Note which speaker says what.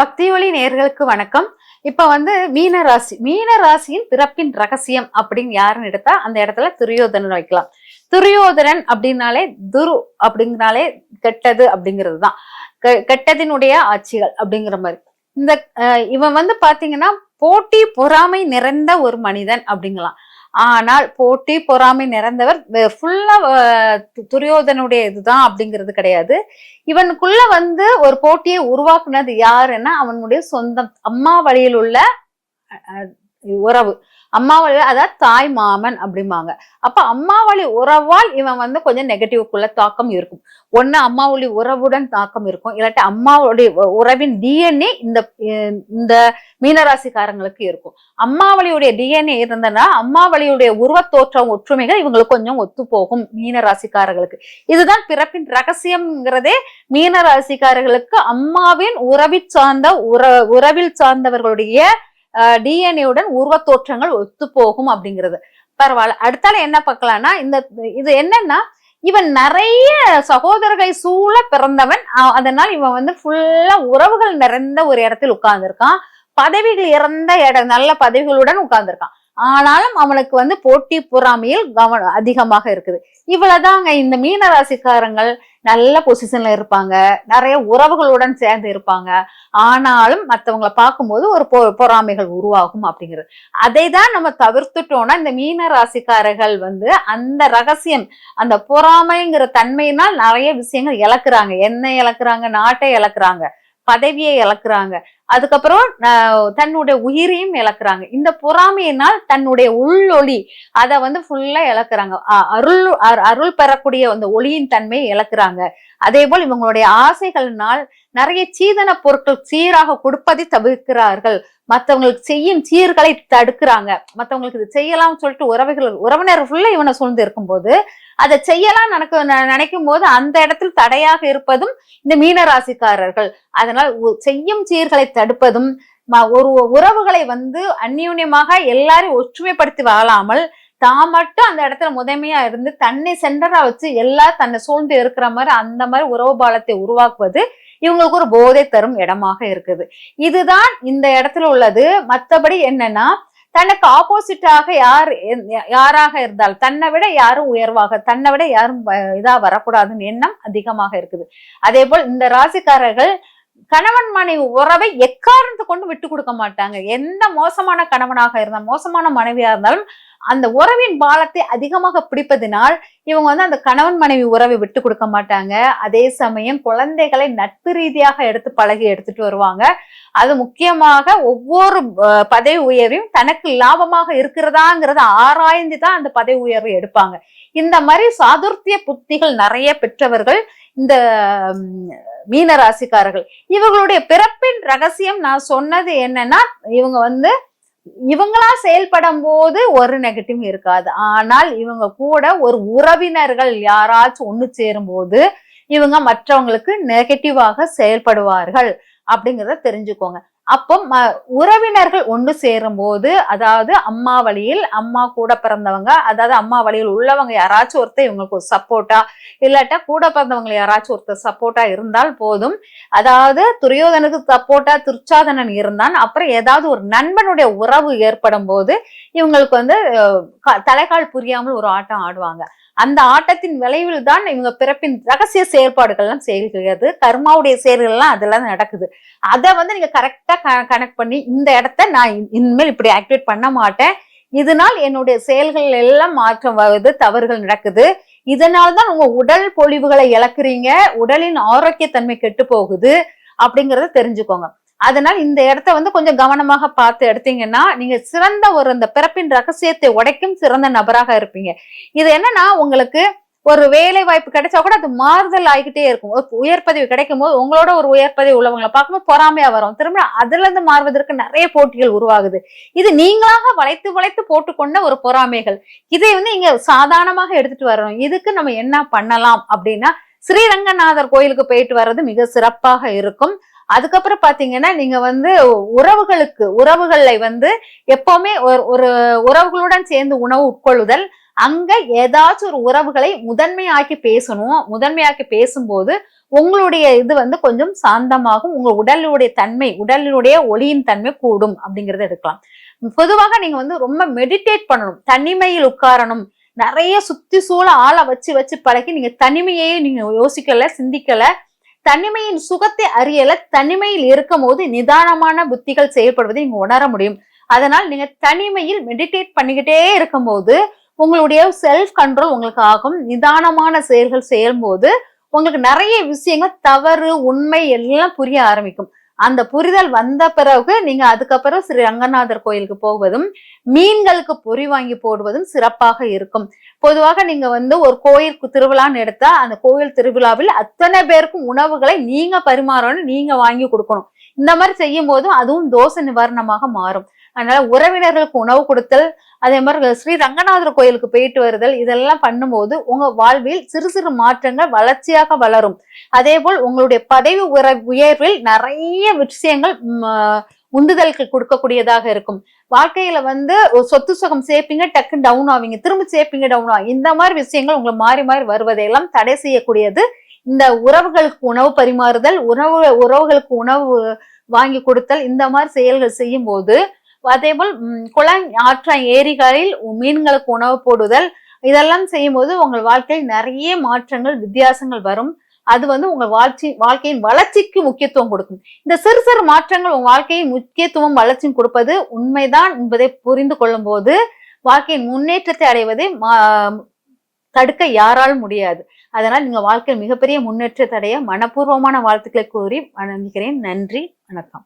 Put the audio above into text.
Speaker 1: பக்தி ஒளி நேயர்களுக்கு வணக்கம். இப்ப மீனராசியின் பிறப்பின் ரகசியம் அப்படின்னு யாருன்னு எடுத்தா அந்த இடத்துல துரியோதனன் வைக்கலாம். துரியோதனன் அப்படின்னாலே அப்படிங்கனாலே கெட்டது அப்படிங்கிறதுதான், கெட்டதினுடைய ஆட்சிகள் அப்படிங்கிற மாதிரி. இந்த இவன் பாத்தீங்கன்னா போட்டி பொறாமை நிறைந்த ஒரு மனிதன் அப்படிங்கலாம். ஆனால் போட்டி பொறாமை நிறைந்தவர் ஃபுல்லா துரியோதனுடைய இதுதான் அப்படிங்கிறது கிடையாது. இவனுக்குள்ள ஒரு போட்டியை உருவாக்குனது யாருன்னா அவனுடைய சொந்தம் அம்மா வழியில் உள்ள உறவு. அம்மா வழி, அதாவது தாய் மாமன் அப்படிம்பாங்க. அப்ப அம்மா வழி உறவால் இவன் கொஞ்சம் நெகட்டிவ்க்குள்ள தாக்கம் இருக்கும். ஒண்ணு அம்மா வழி உறவுடன் தாக்கம் இருக்கும், இல்லாட்டி அம்மாவுடைய உறவின் டிஎன்ஏ இந்த மீனராசிக்காரங்களுக்கு இருக்கும். அம்மா வழியுடைய டிஎன்ஏ இருந்தனா அம்மா வழியுடைய உருவத்தோற்றம் ஒற்றுமைகள் இவங்களுக்கு கொஞ்சம் ஒத்து போகும் மீனராசிக்காரர்களுக்கு. இதுதான் பிறப்பின் ரகசியம்ங்கிறதே. மீனராசிக்காரர்களுக்கு அம்மாவின் உறவில் சார்ந்தவர்களுடைய டிஎன்ஏவுடன் உருவத்தோற்றங்கள் ஒத்து போகும் அப்படிங்கிறது. பரவாயில்ல. அடுத்தால என்ன பார்க்கலாம்னா, இது என்னன்னா இவன் நிறைய சகோதரர்களை சூழ பிறந்தவன். அதனால் இவன் ஃபுல்லா உறவுகள் நிறைந்த ஒரு இடத்தில் உட்கார்ந்துருக்கான். பதவிகள் இறந்த நல்ல பதவிகளுடன் உட்கார்ந்துருக்கான். ஆனாலும் அவனுக்கு போட்டி பொறாமையில் கவனம் அதிகமாக இருக்குது. இவ்வளவுதாங்க. இந்த மீனராசிக்காரங்கள் நல்ல பொசிஷன்ல இருப்பாங்க, நிறைய உறவுகளுடன் சேர்ந்து இருப்பாங்க. ஆனாலும் மற்றவங்களை பார்க்கும்போது ஒரு பொறாமைகள் உருவாகும் அப்படிங்கிறது. அதை தான் நம்ம தவிர்த்துட்டோம்னா இந்த மீனராசிக்காரர்கள் அந்த ரகசியம், அந்த பொறாமைங்கிற தன்மையினால் நிறைய விஷயங்கள் இழக்குறாங்க. என்ன இழக்குறாங்க? நாட்டை இழக்குறாங்க, பதவியை இழக்குறாங்க, அதுக்கப்புறம் தன்னுடைய உயிரையும் இழக்குறாங்க. இந்த பொறாமையினால் தன்னுடைய உள்ளொளி அதை ஃபுல்லா இழக்குறாங்க. அருள் பெறக்கூடிய அந்த ஒளியின் தன்மையை இழக்குறாங்க. அதே போல் இவங்களுடைய ஆசைகளினால் நிறைய சீதன பொருட்கள் சீராக கொடுப்பதை தவிர்க்கிறார்கள். மற்றவங்களுக்கு செய்யும் சீர்களை தடுக்கிறாங்க. மற்றவங்களுக்கு இது செய்யலாம்னு சொல்லிட்டு உறவினர் ஃபுல்லா இவனை சூழ்ந்து இருக்கும்போது அதை செய்யலாம் நினைக்கும் போது அந்த இடத்தில் தடையாக இருப்பதும் இந்த மீனராசிக்காரர்கள். அதனால் செய்யும் சீர்களை தடுப்பதும், ஒரு உறவுகளை அந்யோன்யமாக எல்லாரையும் ஒற்றுமைப்படுத்தி வாழாமல் தான் மட்டும் அந்த இடத்துல முதன்மையா இருந்து தன்னை சென்டரா வச்சு எல்லாரும் தன்னை சூழ்ந்து இருக்கிற மாதிரி அந்த மாதிரி உறவு பாலத்தை உருவாக்குவது இவங்களுக்கு ஒரு போதை தரும் இடமாக இருக்குது. இதுதான் இந்த இடத்துல உள்ளது. மற்றபடி என்னன்னா, தனக்கு ஆப்போசிட்டாக யாராக இருந்தால் தன்னை விட யாரும் உயர்வாக, தன்னை விட யாரும் இதா வரக்கூடாதுன்னு எண்ணம் அதிகமாக இருக்குது. அதே போல் இந்த ராசிக்காரர்கள் கணவன் மனைவி உறவை எக்காரணத்தை கொண்டு விட்டு கொடுக்க மாட்டாங்க. எந்த மோசமான கணவனாக இருந்தாலும் மோசமான மனைவியா இருந்தாலும் அந்த உறவின் பாலத்தை அதிகமாக பிடிப்பதனால் இவங்க அந்த கணவன் மனைவி உறவை விட்டு கொடுக்க மாட்டாங்க. அதே சமயம் குழந்தைகளை நட்பு ரீதியாக எடுத்துட்டு வருவாங்க. அது முக்கியமாக ஒவ்வொரு பதவி உயர்வையும் தனக்கு லாபமாக இருக்கிறதாங்கிறத ஆராய்ந்துதான் அந்த பதவி உயர்வை எடுப்பாங்க. இந்த மாதிரி சாதுர்த்திய புத்திகள் நிறைய பெற்றவர்கள் இந்த மீனராசிக்காரர்கள். இவங்களுடைய பிறப்பின் ரகசியம் நான் சொன்னது என்னன்னா, இவங்களா செயல்படும் போது ஒரு நெகட்டிவ் இருக்காது. ஆனால் இவங்க கூட ஒரு உறவினர்கள் யாராச்சும் ஒண்ணு சேரும் போது இவங்க மற்றவங்களுக்கு நெகட்டிவாக செயல்படுவார்கள் அப்படிங்கிறத தெரிஞ்சுக்கோங்க. அப்போ உறவினர்கள் ஒன்று சேரும் போது, அதாவது அம்மா வழியில் அம்மா கூட பிறந்தவங்க, அதாவது அம்மா வழியில் உள்ளவங்க யாராச்சும் ஒருத்தர் இவங்களுக்கு ஒரு சப்போர்ட்டா, இல்லாட்டா கூட பிறந்தவங்க யாராச்சும் ஒருத்தர் சப்போர்ட்டா இருந்தால் போதும். அதாவது துரியோதனுக்கு சப்போர்ட்டா துர்ச்சாதனன் இருந்தான். அப்புறம் ஏதாவது ஒரு நண்பனுடைய உறவு ஏற்படும் போது இவங்களுக்கு தலைகால் புரியாமல் ஒரு ஆட்டம் ஆடுவாங்க. அந்த ஆட்டத்தின் விளைவில் தான் இவங்க பிறப்பின் ரகசிய செயற்பாடுகள் எல்லாம் செய்கிறது. கர்மாவுடைய செயல்கள் எல்லாம் அதெல்லாம் நடக்குது. அதை நீங்க கரெக்டா கனெக்ட் பண்ணி இந்த இடத்த நான் இனிமேல் இப்படி ஆக்டிவேட் பண்ண மாட்டேன், இதனால் என்னுடைய செயல்கள் எல்லாம் மாற்றம் வருது, தவறுகள் நடக்குது, இதனால்தான் உங்க உடல் பொலிவுகளை இழக்குறீங்க, உடலின் ஆரோக்கியத்தன்மை கெட்டு போகுது அப்படிங்கறத தெரிஞ்சுக்கோங்க. அதனால் இந்த இடத்த கொஞ்சம் கவனமாக பார்த்து எடுத்தீங்கன்னா நீங்க சிறந்த இந்த பிறப்பின் ரகசியத்தை உடைக்கும் சிறந்த நபராக இருப்பீங்க. இது என்னன்னா, உங்களுக்கு ஒரு வேலை வாய்ப்பு கிடைச்சா கூட அது மாறுதல் ஆகிக்கிட்டே இருக்கும். உயர் பதவி கிடைக்கும் போது உங்களோட ஒரு உயர் பதவி உள்ளவங்களை பார்க்கும்போது பொறாமையா வரும். திரும்ப அதுல இருந்து மாறுவதற்கு நிறைய போட்டிகள் உருவாகுது. இது நீங்களாக வளைத்து போட்டுக்கொண்ட ஒரு பொறாமைகள். இதை நீங்க சாதாரணமாக எடுத்துட்டு வரணும். இதுக்கு நம்ம என்ன பண்ணலாம் அப்படின்னா, ஸ்ரீரங்கநாதர் கோயிலுக்கு போயிட்டு வர்றது மிக சிறப்பாக இருக்கும். அதுக்கப்புறம் பாத்தீங்கன்னா, நீங்க உறவுகளை எப்பவுமே ஒரு உறவுகளுடன் சேர்ந்து உணவு உட்கொள்ளுதல், அங்க ஏதாச்சும் ஒரு உறவுகளை முதன்மையாக்கி பேசணும். முதன்மையாக்கி பேசும்போது உங்களுடைய இது வந்து கொஞ்சம் சாந்தமாகும். உங்க உடலுடைய தன்மை, உடலுடைய ஒளியின் தன்மை கூடும் அப்படிங்கறத எடுக்கலாம். பொதுவாக நீங்க வந்து ரொம்ப மெடிடேட் பண்ணணும், தனிமையில் உட்காரணும். நிறைய சுத்தி சூழ ஆளை வச்சு வச்சு பழகி நீங்க தனிமையே நீங்க யோசிக்கல, சிந்திக்கல, தனிமையின் சுகத்தை அறியல. தனிமையில் இருக்கும் போது நிதானமான புத்திகள் செயல்படுவதை நீங்க உணர முடியும். அதனால் நீங்க தனிமையில் மெடிடேட் பண்ணிக்கிட்டே இருக்கும் போது உங்களுடைய செல்ஃப் கண்ட்ரோல் உங்களுக்கு ஆகும். நிதானமான செயல்கள் செய்யும் போது உங்களுக்கு நிறைய விஷயங்கள் தவறு உண்மை எல்லாம் புரிய ஆரம்பிக்கும். அந்த புரிதல் வந்த பிறகு நீங்க அதுக்கப்புறம் ஸ்ரீ ரங்கநாதர் கோயிலுக்கு போவதும் மீன்களுக்கு பொறி வாங்கி போடுவதும் சிறப்பாக இருக்கும். பொதுவாக நீங்க வந்து ஒரு கோயிலுக்கு திருவிழான்னு எடுத்தா அந்த கோயில் திருவிழாவில் அத்தனை பேருக்கும் உணவுகளை நீங்க பரிமாறணும், நீங்க வாங்கி கொடுக்கணும். இந்த மாதிரி செய்யும் போது அதுவும் தோஷ நிவாரணமாக மாறும். அதனால உறவினர்களுக்கு உணவு கொடுத்தல், அதே மாதிரி ஸ்ரீ ரங்கநாதர் கோயிலுக்கு போயிட்டு வருதல், இதெல்லாம் பண்ணும்போது உங்க வாழ்வில் சிறு சிறு மாற்றங்கள் வளர்ச்சியாக வளரும். அதே போல் உங்களுடைய பதவி உயர்வில் நிறைய விஷயங்கள் உந்துதலுக்கு கொடுக்கக்கூடியதாக இருக்கும். வாழ்க்கையில வந்து சொத்து சுகம் சேர்ப்பீங்க, டக்கு டவுன் ஆவீங்க, திரும்ப சேர்ப்பீங்க, டவுன் ஆவீங்க. இந்த மாதிரி விஷயங்கள் உங்களை மாறி மாறி வருவதையெல்லாம் தடை செய்யக்கூடியது இந்த உறவுகளுக்கு உணவு பரிமாறுதல், உறவுகளுக்கு உணவு வாங்கி கொடுத்தல், இந்த மாதிரி செயல்கள் செய்யும் போது, அதே போல் குளம் ஆற்ற ஏரிகளில் மீன்களுக்கு உணவு போடுதல், இதெல்லாம் செய்யும் போது உங்கள் வாழ்க்கையில் நிறைய மாற்றங்கள் வித்தியாசங்கள் வரும். அது வந்து உங்க வாழ்க்கையின் வளர்ச்சிக்கு முக்கியத்துவம் கொடுக்கும். இந்த சிறு சிறு மாற்றங்கள் உங்க வாழ்க்கையின் முக்கியத்துவம் வளர்ச்சியும் கொடுப்பது உண்மைதான் என்பதை புரிந்து கொள்ளும் போது வாழ்க்கையின் முன்னேற்றத்தை அடைவதை தடுக்க யாராலும் முடியாது. அதனால் நீங்க வாழ்க்கையில் மிகப்பெரிய முன்னேற்றத்தை அடைய மனப்பூர்வமான வாழ்த்துக்களை கூறி வணங்குகிறேன். நன்றி, வணக்கம்.